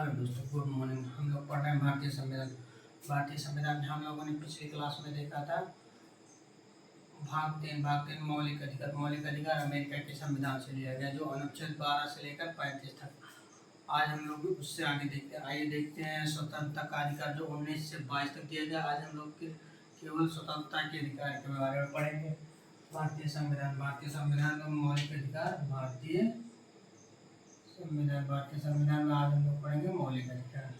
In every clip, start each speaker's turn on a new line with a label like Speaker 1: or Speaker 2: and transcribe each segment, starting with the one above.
Speaker 1: Hello दोस्तों, good morning. हम लोग पढ़ रहे हैं भारतीय संविधान। भारतीय संविधान में हम लोगों ने पिछली क्लास में देखा था भाग 3 मौलिक अधिकार। मौलिक अधिकार अमेरिका के संविधान से लिया गया, जो अनुच्छेद 12 से लेकर 35 तक। आज हम लोग उससे आगे देखते हैं। आइए देखते हैं स्वतंत्रता का अधिकार, जो 19 से 22 तक दिया गया। आज हम लोग केवल स्वतंत्रता के अधिकार के बारे में पढ़ेंगे। भारतीय संविधान में मौलिक अधिकार। भारतीय संविधान में आज हम लोग पढ़ेंगे मौलिक अधिकार।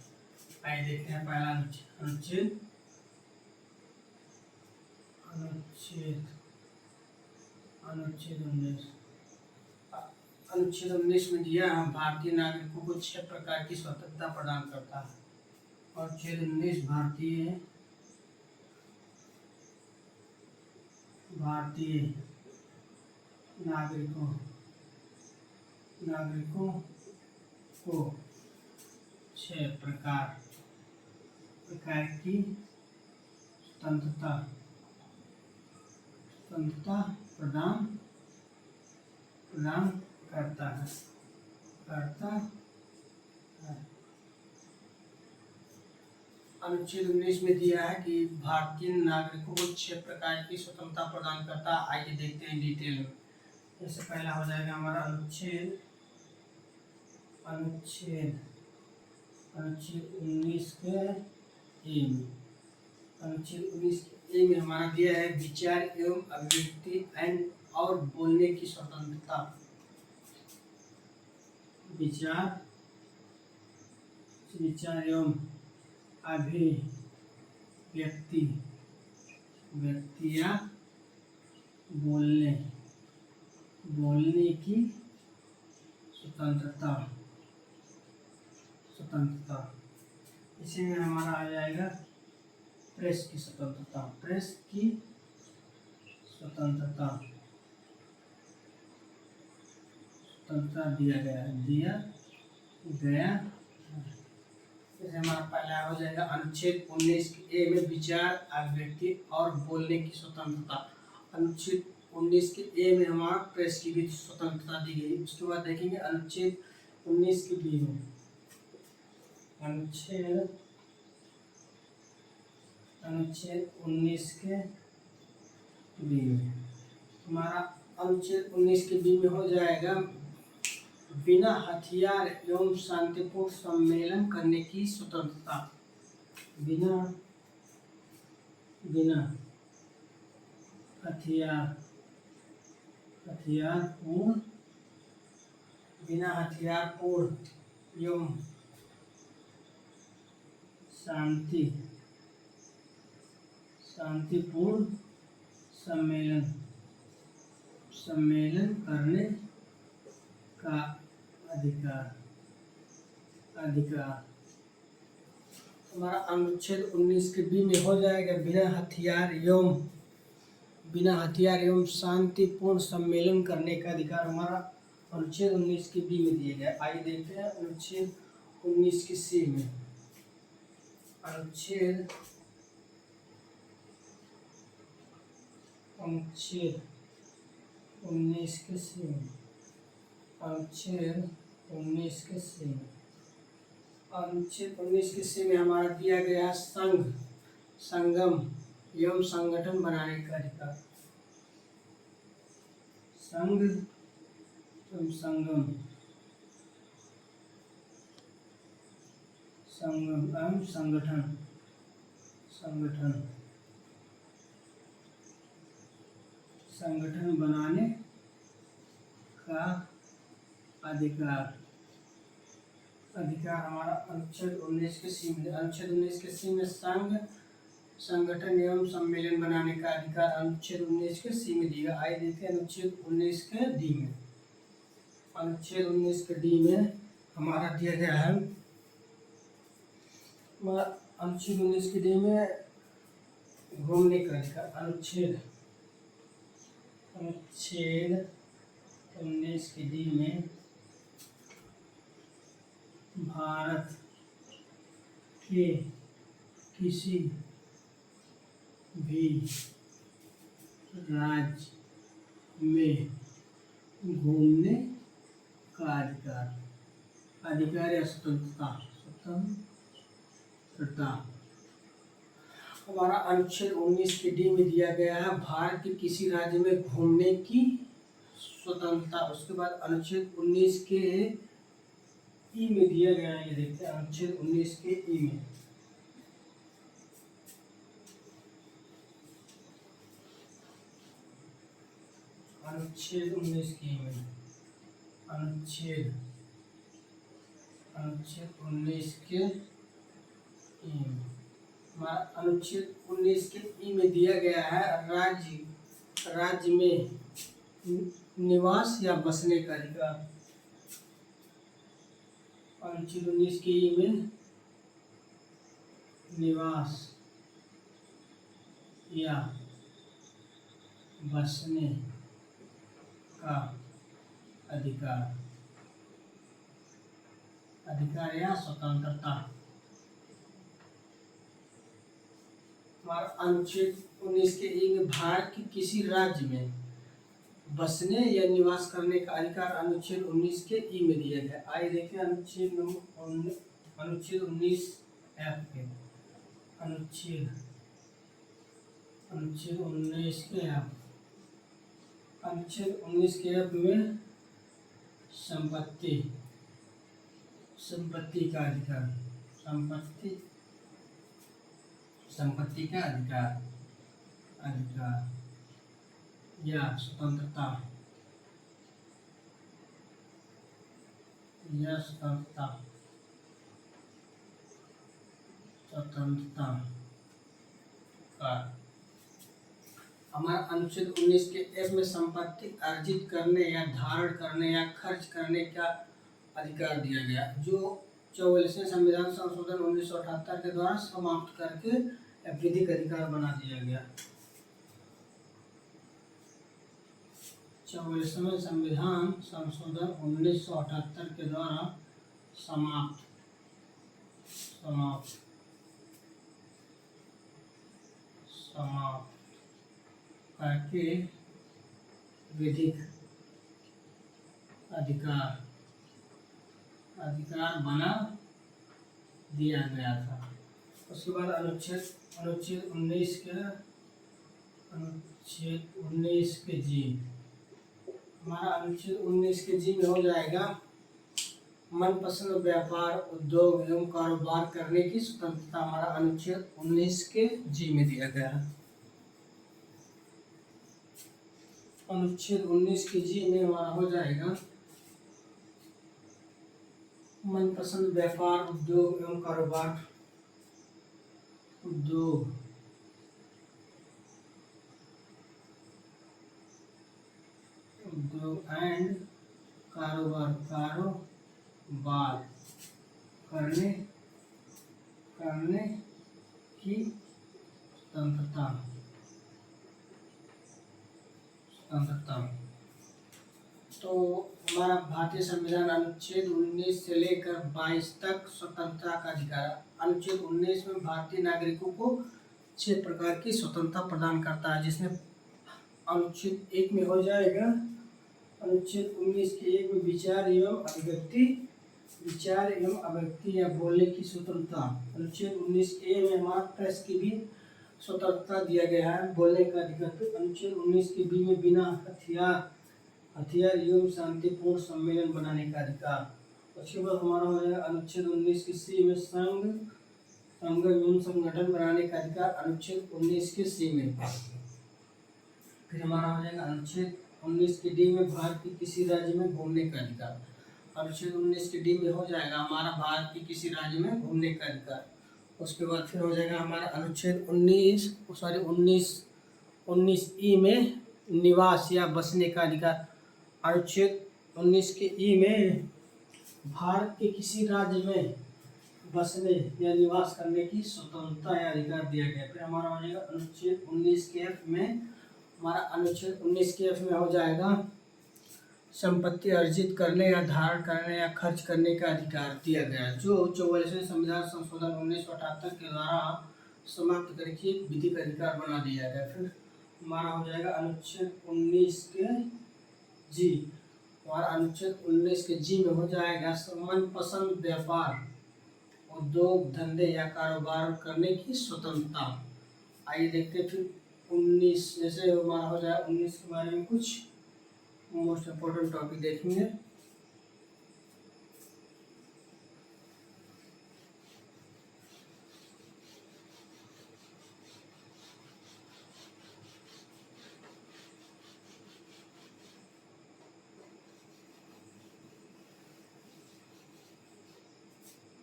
Speaker 1: आइए देखते हैं पहला अनुच्छेद अनुच्छेद अनुच्छेद 19। अनुच्छेद 19 में दिया है भारतीय नागरिकों को 6 प्रकार की स्वतंत्रता प्रदान करता है। अनुच्छेद 19 भारतीय नागरिकों को 6 प्रकार की स्वतंत्रता प्रदान करता है। अनुच्छेद 19 में दिया है कि भारतीय नागरिकों को 6 प्रकार की स्वतंत्रता प्रदान करता है। आइए देखते हैं डिटेल में। जैसे पहला हो जाएगा हमारा अनुच्छेद 19 के ए में। अनुच्छेद 19 के ए में हमारा दिया है विचार एवं अभिव्यक्ति और बोलने की स्वतंत्रता। विचार एवं अभिव्यक्ति या बोलने की स्वतंत्रता। इसी में हमारा आ जाएगा प्रेस की स्वतंत्रता दिया गया। जैसे हमारा पहला हो जाएगा अनुच्छेद 19 के ए में विचार अभिव्यक्ति और बोलने की स्वतंत्रता। अनुच्छेद 19 के ए में हमारा प्रेस की भी स्वतंत्रता दी गई। उसके बाद देखेंगे अनुच्छेद 19 के बी में। अनुच्छेद 19 के बी में हमारा अनुच्छेद 19 के बी में हो जाएगा बिना हथियार एवं शांतिपूर्ण सम्मेलन करने की स्वतंत्रता। बिना हथियारपूर्ण एवं शांतिपूर्ण सम्मेलन करने का अधिकार। हमारा अनुच्छेद 19 के बी में हो जाएगा बिना हथियार एवं शांतिपूर्ण सम्मेलन करने का अधिकार। हमारा अनुच्छेद 19 के बी में दिया गया। आइए देखते हैं अनुच्छेद 19 के सी में। अनुच्छेद 19 के सी में। अनुच्छेद 19 के सी में हमारा दिया गया संगम एवं संगठन बनाने का अधिकार। संगम एवं संगठन बनाने का अधिकार हमारा अनुच्छेद 19 के सी में। अनुच्छेद 19 के सी में संगठन एवं सम्मेलन बनाने का अधिकार अनुच्छेद 19 के सी में दिया। आइए देखते हैं अनुच्छेद 19 के डी में। अनुच्छेद 19 के डी में हमारा दिया गया है अनुच्छेद 19 के डी में घूमने का अधिकार। अनुच्छेद 19 के डी में भारत के किसी भी राज्य में घूमने का अधिकार या स्वतंत्रता। स्वतंत्रता। हमारा अनुच्छेद 19 के डी में दिया गया है भारत के किसी राज्य में घूमने की स्वतंत्रता। उसके बाद अनुच्छेद 19 के ई में दिया गया है, ये देखते हैं अनुच्छेद 19 के ई में। अनुच्छेद 19 के ई में अनुच्छेद 19 के ई में अनुच्छेद 19 के ई में दिया गया है राज्य में निवास या बसने का अधिकार। अनुच्छेद 19 के ई में निवास या बसने का अधिकार या स्वतंत्रता। हमारा अनुच्छेद 19 के ई में भारत के किसी राज्य में बसने या निवास करने का अधिकार अनुच्छेद 19 के ई में दिया गया। आइए देखिए अनुच्छेद 19 एफ के अनुच्छेद 19 के एफ। अनुच्छेद 19 के एफ में संपत्ति का अधिकार, संपत्ति का अधिकार या स्वतंत्रता का। हमारा अनुच्छेद 19 के एफ में संपत्ति अर्जित करने या धारण करने या खर्च करने का अधिकार दिया गया, जो 44वें संविधान संशोधन 1978 के द्वारा समाप्त करके विधिक अधिकार बना दिया गया। 44वें संविधान संशोधन 1978 के द्वारा समाप्त करके विधिक अधिकार बना दिया गया था। उसके बाद अनुच्छेद 19 के जी। हमारा अनुच्छेद 19 के जी में हो जाएगा मनपसंद व्यापार उद्योग एवं कारोबार करने की स्वतंत्रता। हमारा अनुच्छेद 19 के जी में दिया गया है। अनुच्छेद 19 के जी में हमारा हो जाएगा मनपसंद व्यापार उद्योग एवं कारोबार एंड कारोबार करने की स्वतंत्रता। तो हमारा भारतीय संविधान अनुच्छेद 19 से लेकर 22 तक स्वतंत्रता का अधिकार। अनुच्छेद 19 में भारतीय नागरिकों को 6 प्रकार की स्वतंत्रता प्रदान करता है, जिसमें अनुच्छेद 1 में हो जाएगा अनुच्छेद 19 के 1 में विचार एवं अभिव्यक्ति या बोलने की स्वतंत्रता। अनुच्छेद 19 ए में हमारा प्रेस की भी स्वतंत्रता दिया गया है, बोलने का अधिकार। अनुच्छेद 19 के बी में बिना हथियार एवं शांतिपूर्ण सम्मेलन बनाने का अधिकार। उसके बाद हमारा हो जाएगा अनुच्छेद 19 के सी में संघ एवं संगठन बनाने का अधिकार, अनुच्छेद 19 के सी में। फिर हमारा हो जाएगा अनुच्छेद 19 के डी में भारत के किसी राज्य में घूमने का अधिकार। अनुच्छेद 19 के डी में हो जाएगा हमारा भारत के किसी राज्य में घूमने का अधिकार। उसके बाद फिर हो जाएगा हमारा अनुच्छेद 19 ई में निवास या बसने का अधिकार। अनुच्छेद 19 के ई में भारत के किसी राज्य में बसने या निवास करने की स्वतंत्रता या अधिकार दिया गया। फिर हमारा हो जाएगा अनुच्छेद 19 के एफ में, हमारा अनुच्छेद 19 के एफ में हो जाएगा संपत्ति अर्जित करने या धारण करने या खर्च करने का अधिकार दिया गया, जो 44वें संविधान संशोधन 1978 के द्वारा समाप्त करके एक विधिक अधिकार बना दिया गया। फिर हमारा हो जाएगा अनुच्छेद 19 के जी। हमारा अनुच्छेद 19 के जी में हो जाएगा मनपसंद व्यापार उद्योग धंधे या कारोबार करने की स्वतंत्रता। आइए देखते हैं फिर 19, जैसे हमारा हो जाए 19 के बारे में कुछ मोस्ट इम्पोर्टेंट टॉपिक देखेंगे।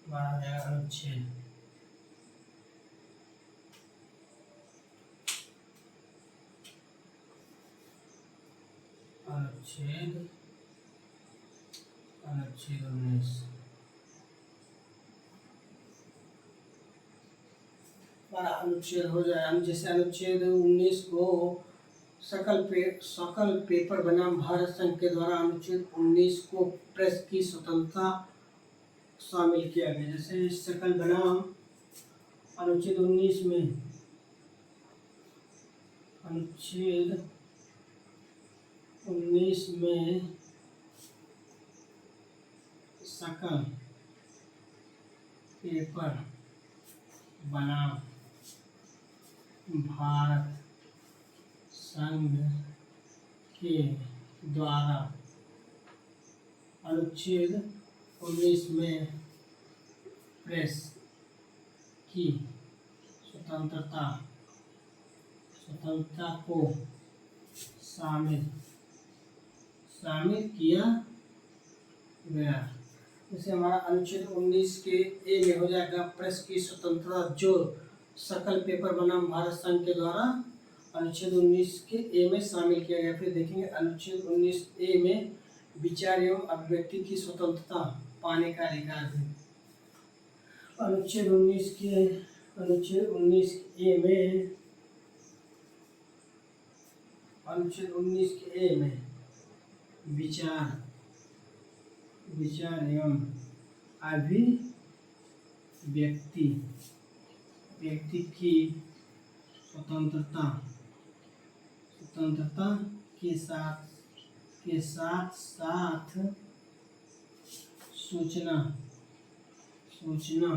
Speaker 1: हमारा हो जाएगा अनुच्छेद। अनुच्छेद अनुच्छेद 19। हमारा अनुच्छेद हो जाए, जैसे अनुच्छेद 19 को सकल पेपर बनाम भारत संघ के द्वारा अनुच्छेद 19 को प्रेस की स्वतंत्रता शामिल किया गया। जैसे सकल बनाम अनुच्छेद 19 में, अनुच्छेद 19 में सकल पेपर बनाम भारत संघ के द्वारा अनुच्छेद 19 में प्रेस की स्वतंत्रता को शामिल किया गया। जैसे हमारा अनुच्छेद 19 के ए में हो जाएगा प्रेस की स्वतंत्रता जो सकल पेपर बनाम भारत संघ के द्वारा अनुच्छेद 19 के ए में शामिल किया गया। फिर देखेंगे अनुच्छेद 19 ए में विचार एवं अभिव्यक्ति की स्वतंत्रता पाने का अधिकार है। अनुच्छेद 19 ए में, अनुच्छेद 19 के ए में विचार एवं अभिव्यक्ति की स्वतंत्रता के साथ सूचना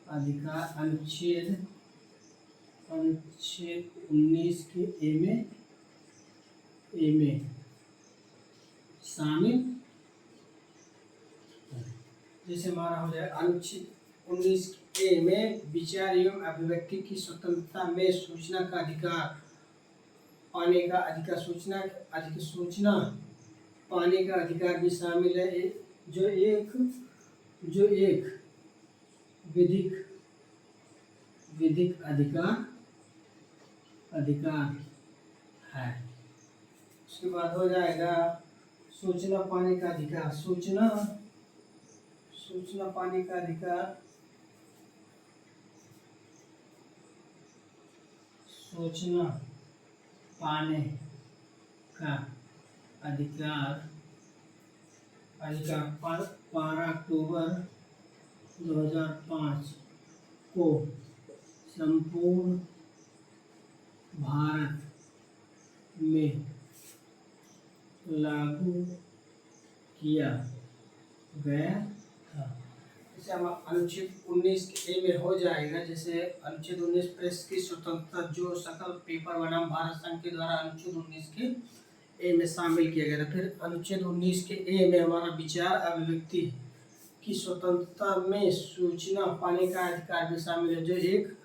Speaker 1: पाने का अधिकार अनुच्छेद 19 के ए में शामिल। जैसे हमारा हो जाए अनुच्छेद 19 ए में विचार एवं अभिव्यक्ति की स्वतंत्रता में सूचना का अधिकार पाने का अधिकार, सूचना पाने का अधिकार भी शामिल है, जो एक विधिक अधिकार है। उसके बाद हो जाएगा सूचना पाने का अधिकार। सूचना पाने का अधिकार, सूचना पाने का अधिकार 12 अक्टूबर 2005 को संपूर्ण भारत में लागू किया गया था। जैसे हम अनुच्छेद 19 के ए में हो जाएगा, जैसे अनुच्छेद 19 प्रेस की स्वतंत्रता जो सकल पेपर बनाम भारत संघ के द्वारा अनुच्छेद 19 के ए में शामिल किया गया था। फिर अनुच्छेद 19 के ए में हमारा विचार अभिव्यक्ति की स्वतंत्रता में सूचना पाने का अधिकार भी शामिल है, जो एक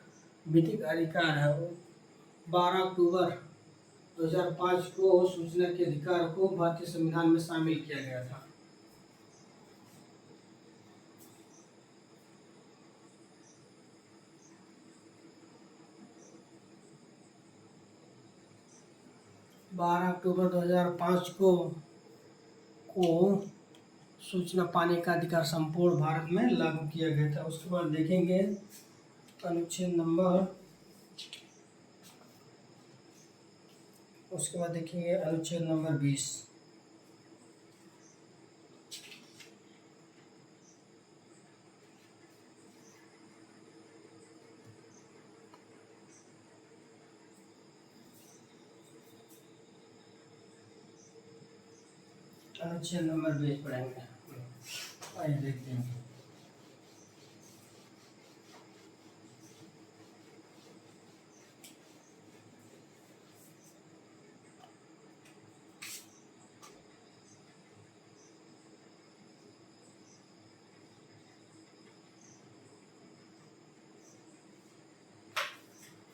Speaker 1: विधिक अधिकार है। 12 अक्टूबर 2005 को सूचना के अधिकार को भारतीय संविधान में शामिल किया गया था। बारह अक्टूबर 2005 को सूचना पाने का अधिकार संपूर्ण भारत में लागू किया गया था। उसके बाद देखेंगे अनुच्छेद नंबर, उसके बाद देखेंगे अनुच्छेद नंबर 20। अनुच्छेद नंबर 20 पढ़ेंगे। आइए देखते हैं।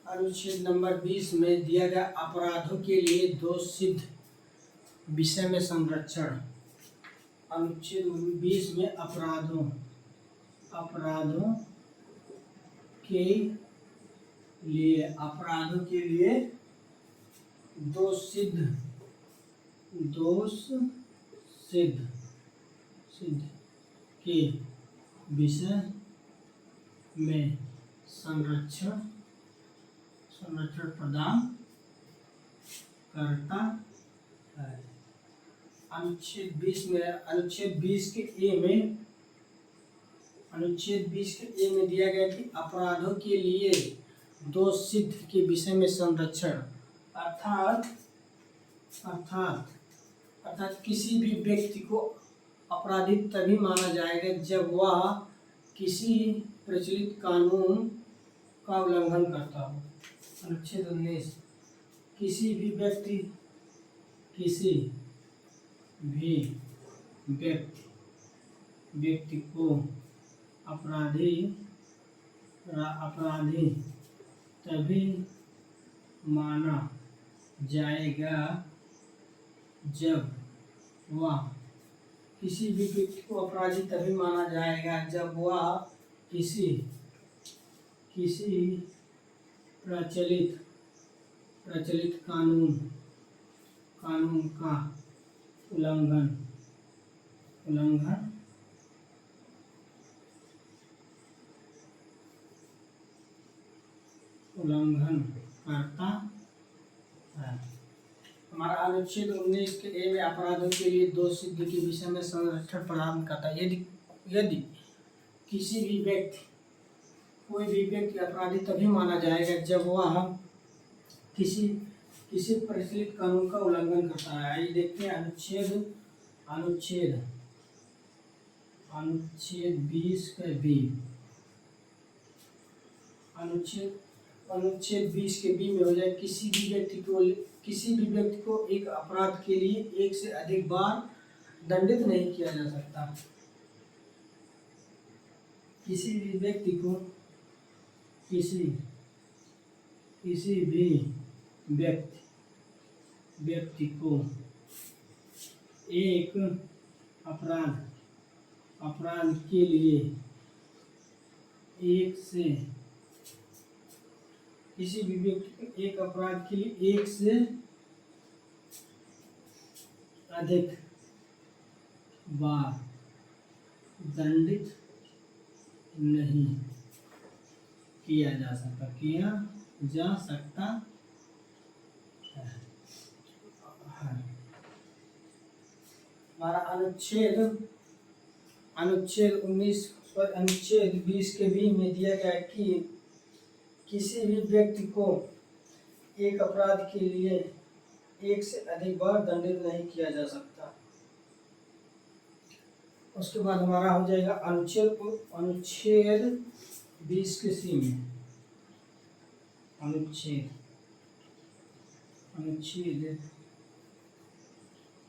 Speaker 1: अनुच्छेद नंबर 20 में दिया गया अपराधों के लिए दोष सिद्ध विषय में संरक्षण। अनुच्छेद 20 में अपराधों के लिए दोष सिद्ध के विषय में संरक्षण प्रदान करता है। अनुच्छेद 20 के ए में दिया गया कि अपराधों के लिए दोष सिद्ध के विषय में संरक्षण अर्थात किसी भी व्यक्ति को अपराधी तभी माना जाएगा जब वह किसी प्रचलित कानून का उल्लंघन करता हो। अनुच्छेद 19 किसी भी व्यक्ति को अपराधी तभी माना जाएगा जब वह किसी प्रचलित कानून का उल्लंघन करता है। हमारा अनुच्छेद 19 के ए में अपराधों के लिए दोष सिद्ध के विषय में संरक्षण प्रदान करता है। यदि कोई भी व्यक्ति अपराधी तभी माना जाएगा जब वह किसी प्रचलित कानून का उल्लंघन करता है। आइए देखते हैं अनुच्छेद 20 के बी। अनुच्छेद 20 के बी में हो जाए किसी भी व्यक्ति को एक अपराध के लिए एक से अधिक बार दंडित नहीं किया जा सकता। किसी भी व्यक्ति को एक अपराध के लिए एक से अधिक बार दंडित नहीं किया जा सकता है। हमारा अनुच्छेद 20 के बी में दिया गया है कि किसी भी व्यक्ति को एक अपराध के लिए एक से अधिक बार दंडित नहीं किया जा सकता। उसके बाद हमारा हो जाएगा अनुच्छेद 20 के सी में। अनुच्छेद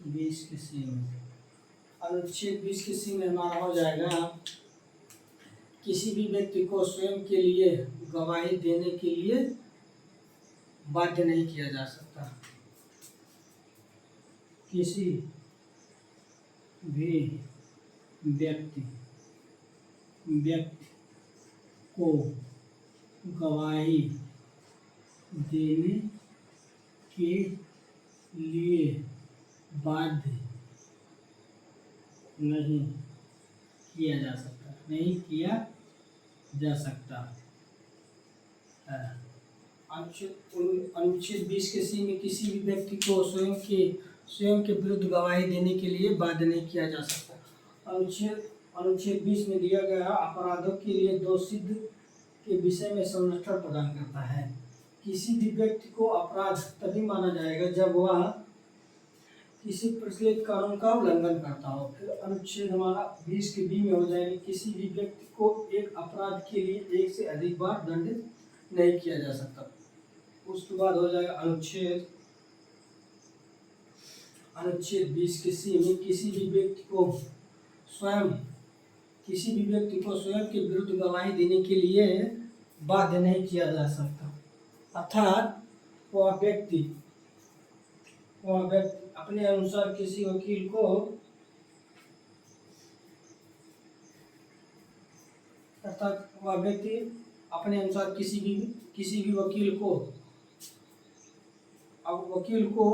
Speaker 1: 20 के सी में हमारा हो जाएगा किसी भी व्यक्ति को स्वयं के लिए गवाही देने के लिए बाध्य नहीं किया जा सकता। किसी भी व्यक्ति को गवाही देने के लिए बाध्य नहीं किया जा सकता है। अनुच्छेद 20 के सी में किसी भी व्यक्ति को स्वयं के विरुद्ध गवाही देने के लिए बाध्य नहीं किया जा सकता। अनुच्छेद 20 में दिया गया अपराधों के लिए दोष सिद्ध के विषय में संरक्षण प्रदान करता है। किसी भी व्यक्ति को अपराध तभी माना जाएगा जब वह किसी प्रचलित कानून का उल्लंघन करता हो। फिर अनुच्छेद हमारा 20 के बी में हो जाएगा, किसी भी व्यक्ति को एक अपराध के लिए एक से अधिक बार दंडित नहीं किया जा सकता। उसके बाद हो जाएगा अनुच्छेद 20 के सी में, किसी भी व्यक्ति को स्वयं के विरुद्ध गवाही देने के लिए बाध्य नहीं किया जा सकता। अर्थात वह व्यक्ति अपने अनुसार किसी वकील को किसी भी वकील को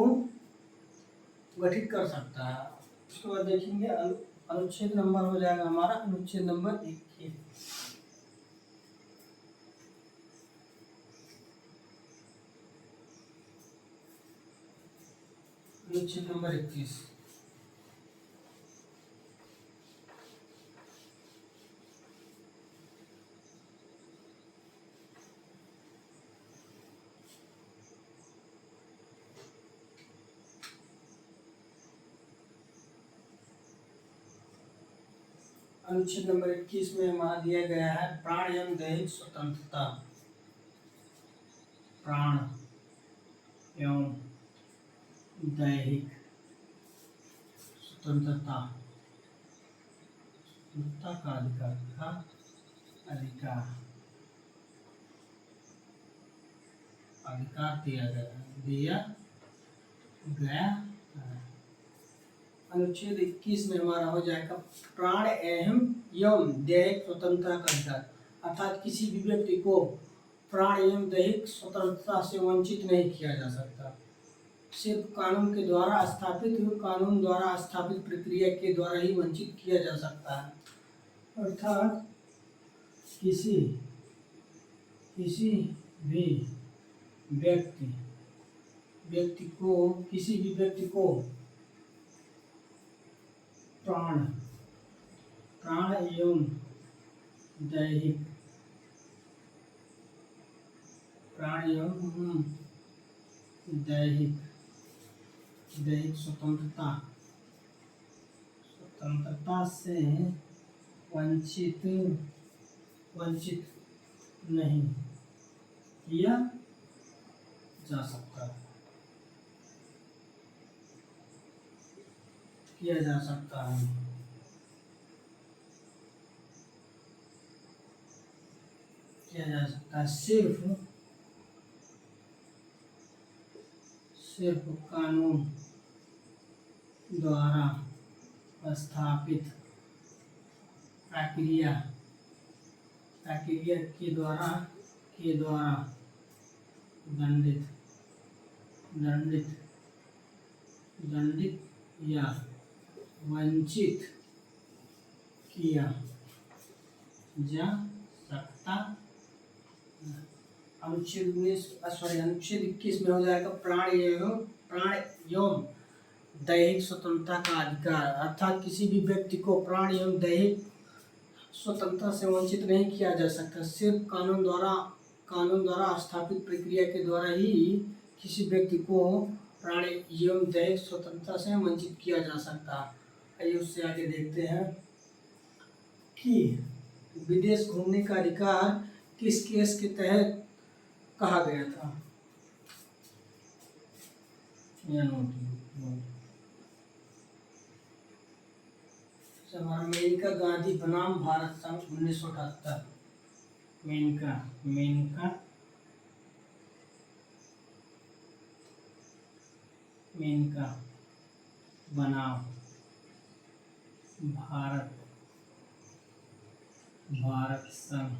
Speaker 1: गठित कर सकता है। उसके बाद देखेंगे अनुच्छेद नंबर हो जाएगा हमारा अनुच्छेद नंबर 21। अनुच्छेद नंबर 21 अनुच्छेद नंबर 21 में हमारा दिया गया है प्राण एवं दैहिक स्वतंत्रता। प्राण एवं दैहिक स्वतंत्रता का अधिकार दिया गया है। अनुच्छेद 21 में हमारा हो जाएगा प्राण एवं दैहिक स्वतंत्रता का अधिकार, अर्थात किसी भी व्यक्ति को प्राण एवं दैहिक स्वतंत्रता से वंचित नहीं किया जा सकता। सिर्फ कानून द्वारा स्थापित प्रक्रिया के द्वारा ही वंचित किया जा सकता है। अर्थात किसी भी व्यक्ति को प्राण एवं दैहिक स्वतंत्रता से वंचित नहीं किया जा सकता है। सिर्फ कानून द्वारा स्थापित प्रक्रिया के द्वारा दंडित या वंचित किया जा सकता। अनुच्छेद 21 में हो जाएगा प्राण एवं दैहिक स्वतंत्रता का अधिकार, अर्थात किसी भी व्यक्ति को प्राण एवं दैहिक स्वतंत्रता से वंचित नहीं किया जा सकता। सिर्फ कानून द्वारा स्थापित प्रक्रिया के द्वारा ही किसी व्यक्ति को प्राण एवं दैहिक स्वतंत्रता से वंचित किया जा सकता है। आइए उससे आगे देखते हैं कि विदेश घूमने का अधिकार किस केस के तहत कहा गया था। मेनका गांधी बनाम भारत संघ 1978। मेनका बनाम भारत संघ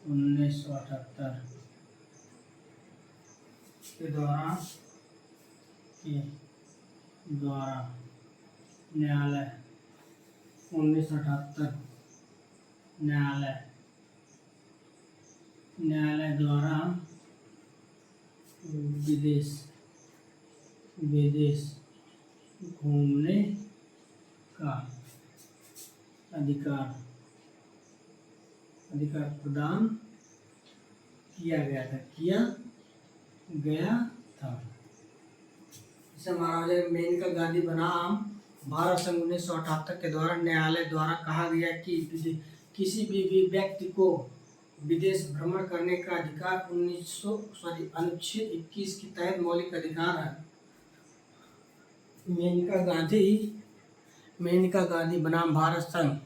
Speaker 1: 1978 के द्वारा न्यायालय 1978 न्यायालय द्वारा विदेश घूमने का अधिकार प्रदान किया गया था। जैसे हमारा हो जाएगा मेनका गांधी बनाम भारत संघ 1978 के द्वारा न्यायालय द्वारा कहा गया कि किसी भी व्यक्ति को विदेश भ्रमण करने का अधिकार अनुच्छेद 21 के तहत मौलिक अधिकार है। मेनका गांधी बनाम भारत संघ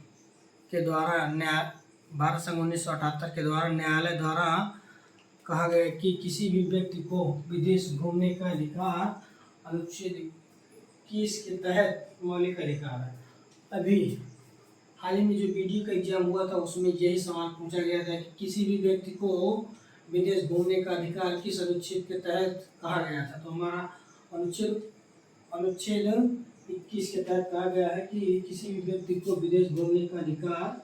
Speaker 1: 1978 के द्वारा न्यायालय द्वारा कहा गया कि किसी भी व्यक्ति को विदेश घूमने का अधिकार अनुच्छेद 21 के तहत मौलिक अधिकार है। अभी हाल ही में जो वीडियो का एग्जाम हुआ था उसमें यही सवाल पूछा गया था कि किसी भी व्यक्ति को विदेश घूमने का अधिकार किस अनुच्छेद के तहत कहा गया था। तो हमारा अनुच्छेद 21 के तहत कहा गया है कि किसी भी व्यक्ति को विदेश घूमने का अधिकार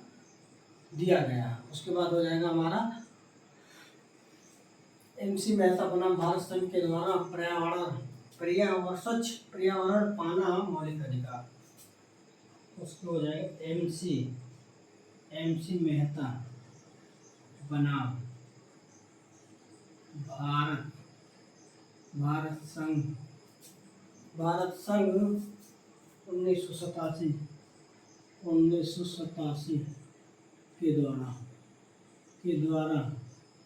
Speaker 1: दिया गया है। उसके बाद हो जाएगा हमारा MC मेहता बनाम भारत संघ के द्वारा स्वच्छ पर्यावरण पाना मौलिक अधिकार। उसको हो जाएगा MC मेहता बनाम भारत संघ 1987 के द्वारा स्वच्छ पर्यावरण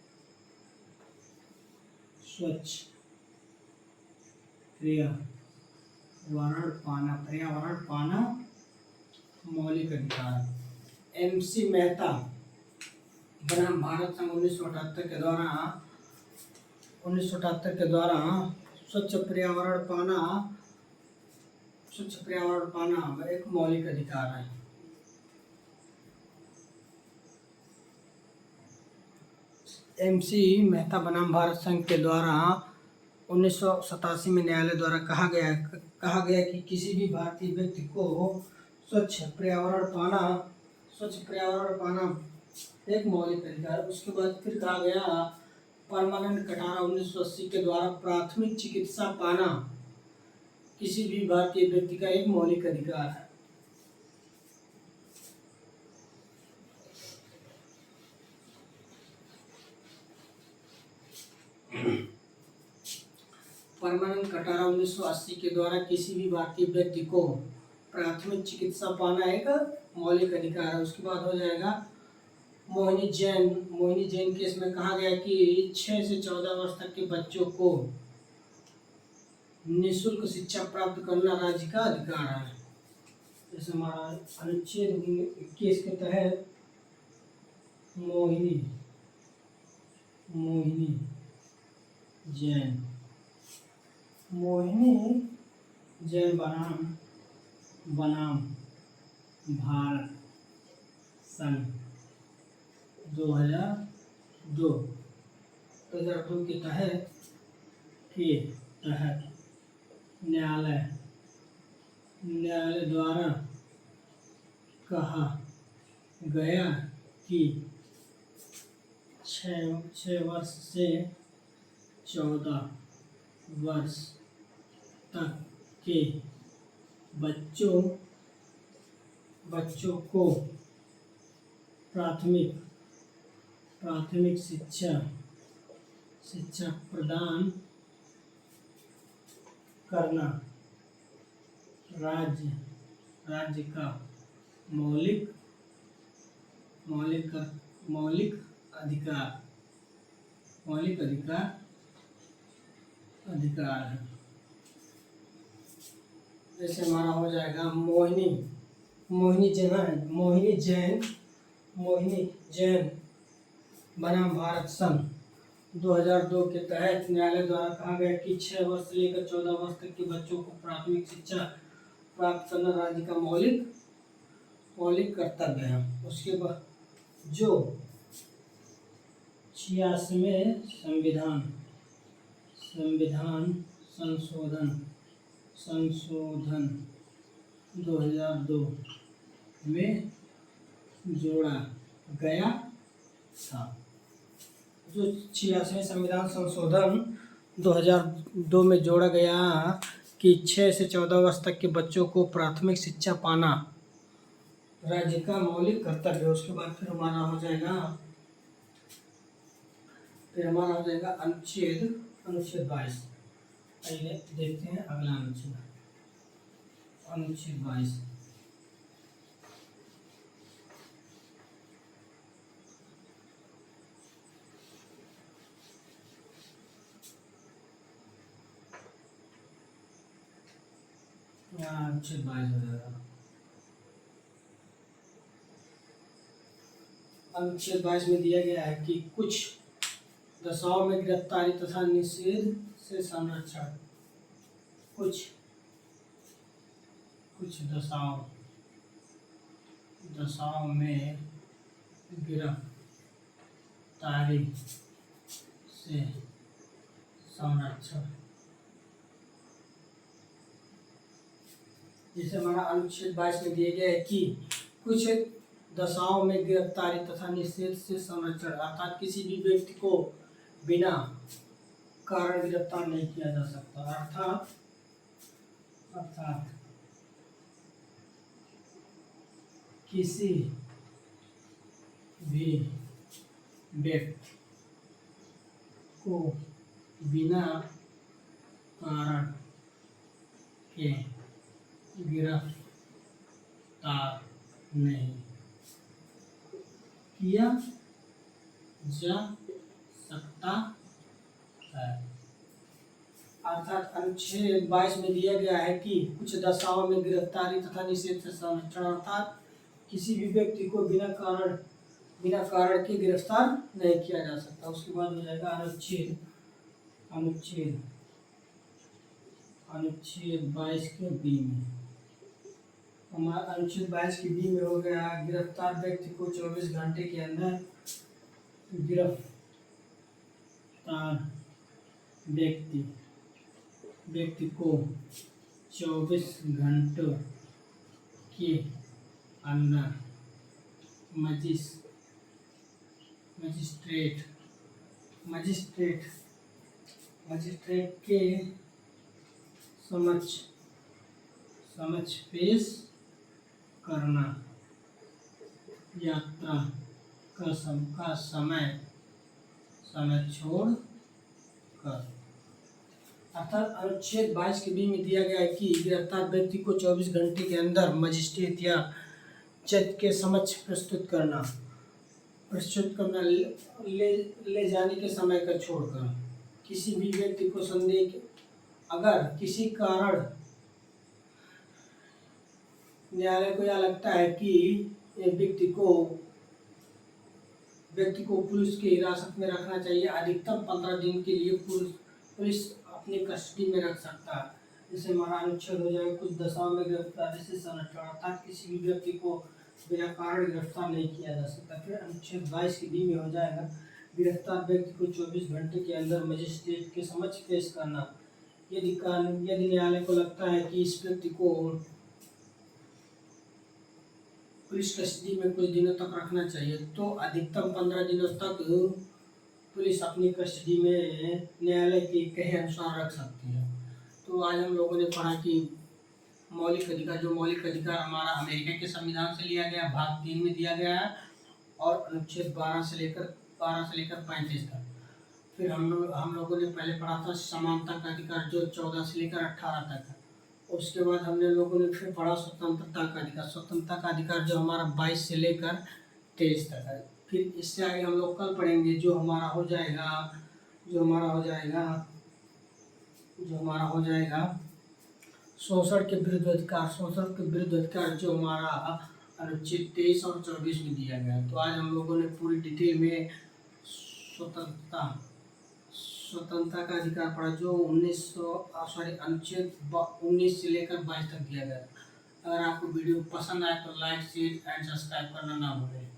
Speaker 1: पाना मौलिक अधिकार। MC मेहता बनाम भारत संघ 1978 के द्वारा स्वच्छ पर्यावरण पाना एक मौलिक अधिकार है। MC मेहता बनाम भारत संघ के द्वारा 1987 में न्यायालय द्वारा कहा गया कि किसी भी भारतीय व्यक्ति को स्वच्छ पर्यावरण पाना एक मौलिक अधिकार। उसके बाद फिर कहा गया परमानंद कटारा 1980 के द्वारा प्राथमिक चिकित्सा पाना किसी भी भारतीय व्यक्ति का एक मौलिक अधिकार है। परमानंद कटारा 1980 के द्वारा किसी भी भारतीय व्यक्ति को प्राथमिक चिकित्सा पाना एक मौलिक अधिकार है। उसके बाद हो जाएगा मोहिनी जैन केस में कहा गया कि 6 से 14 वर्ष तक के बच्चों को निःशुल्क शिक्षा प्राप्त करना राज्य का अधिकार है। जैसे हमारा अनुच्छेद 21 के तहत मोहिनी जैन बनाम भारत संघ 2002 के तहत न्यायालय द्वारा कहा गया कि 6 वर्ष से 14 वर्ष तक के बच्चों को प्राथमिक शिक्षा प्रदान करना राज्य का मौलिक अधिकार है। जैसे हमारा हो जाएगा मोहिनी जैन बनाम भारत संघ 2002 के तहत न्यायालय द्वारा कहा गया कि 6 वर्ष से लेकर 14 वर्ष तक के बच्चों को प्राथमिक शिक्षा प्राप्त करना राज्य का मौलिक कर्तव्य है। उसके बाद जो 86वें संविधान संशोधन 2002 में जोड़ा गया था। जो 86वें संविधान संशोधन 2002 में जोड़ा गया कि 6 से 14 वर्ष तक के बच्चों को प्राथमिक शिक्षा पाना राज्य का मौलिक कर्तव्य है। उसके बाद फिर हमारा हो जाएगा अनुच्छेद 22। आइए देखते हैं अगला अनुच्छेद, अनुच्छेद 22। यहाँ अनुच्छेद 22 हो जाएगा। अनुच्छेद 22 में दिया गया है कि कुछ दशाओं में गिरफ्तारी तथा निषेध से संरक्षण, कुछ दशाओं में गिरफ्तारी से संरक्षण। जैसे हमारा अनुच्छेद 22 में दिया गया है कि कुछ दशाओं में गिरफ्तारी तथा निषेध से संरक्षण, अर्थात किसी भी व्यक्ति को बिना कारण गिरफ्तार नहीं किया जा सकता। अर्थात किसी भी व्यक्ति को बिना कारण के गिरफ्तार नहीं किया जा सकता है। अर्थात अनुच्छेद 22 में दिया गया है कि कुछ दशाओं में गिरफ्तारी तथा निषेध से संरक्षण, अर्थात किसी भी व्यक्ति को बिना कारण के गिरफ्तार नहीं किया जा सकता। उसके बाद हो जाएगा अनुच्छेद 22 के बी में। हमारा अनुच्छेद 22 के बी में हो गया, गिरफ्तार व्यक्ति को 24 घंटे के अंदर गिरफ्तार व्यक्ति को 24 घंटों के अंदर मजिस्ट्रेट के समक्ष पेश करना, यात्रा का समय छोड़ कर। अर्थात अनुच्छेद 22 के बी में दिया गया है कि गिरफ्तार व्यक्ति को 24 घंटे के अंदर मजिस्ट्रेट या जज के समक्ष प्रस्तुत करना ले जाने के समय का छोड़कर। किसी भी व्यक्ति को अगर किसी कारण न्यायालय को यह लगता है कि एक व्यक्ति को पुलिस की हिरासत में रखना चाहिए, अधिकतम 15 दिन के लिए पुलिस अपनी कस्टडी में रख सकता है। जैसे हमारा अनुच्छेद हो जाएगा, कुछ दशाओं में गिरफ्तारी से संरक्षण, अर्थात किसी भी व्यक्ति को बिना कारण गिरफ्तार नहीं किया जा सकता। फिर अनुच्छेद 22 के बी में हो जाएगा, गिरफ्तार व्यक्ति को 24 घंटे के अंदर मजिस्ट्रेट के समक्ष पेश करना। यदि न्यायालय को लगता है कि इस व्यक्ति को पुलिस कस्टडी में कुछ दिनों तक रखना चाहिए, तो अधिकतम 15 दिनों तक पुलिस अपनी कस्टडी में न्यायालय के कहे अनुसार रख सकती है। तो आज हम लोगों ने पढ़ा कि मौलिक अधिकार हमारा अमेरिका के संविधान से लिया गया, भाग 3 में दिया गया है, और अनुच्छेद 12 से लेकर 35 तक। फिर हम लोगों ने पहले पढ़ा था समानता का अधिकार, जो 14 से लेकर 18 तक है। उसके बाद हमने लोगों ने फिर पढ़ा स्वतंत्रता का अधिकार जो हमारा 22 से लेकर 23 तक है। फिर इससे आगे हम लोग कल पढ़ेंगे जो हमारा हो जाएगा शोषण के विरुद्ध अधिकार जो हमारा अनुच्छेद 23 और 24 में दिया गया है। तो आज हम लोगों ने पूरी डिटेल में स्वतंत्रता का अधिकार पढ़ा, जो अनुच्छेद 19 से लेकर 22 तक दिया गया। अगर आपको वीडियो पसंद आए तो लाइक, शेयर एंड सब्सक्राइब करना ना भूलें।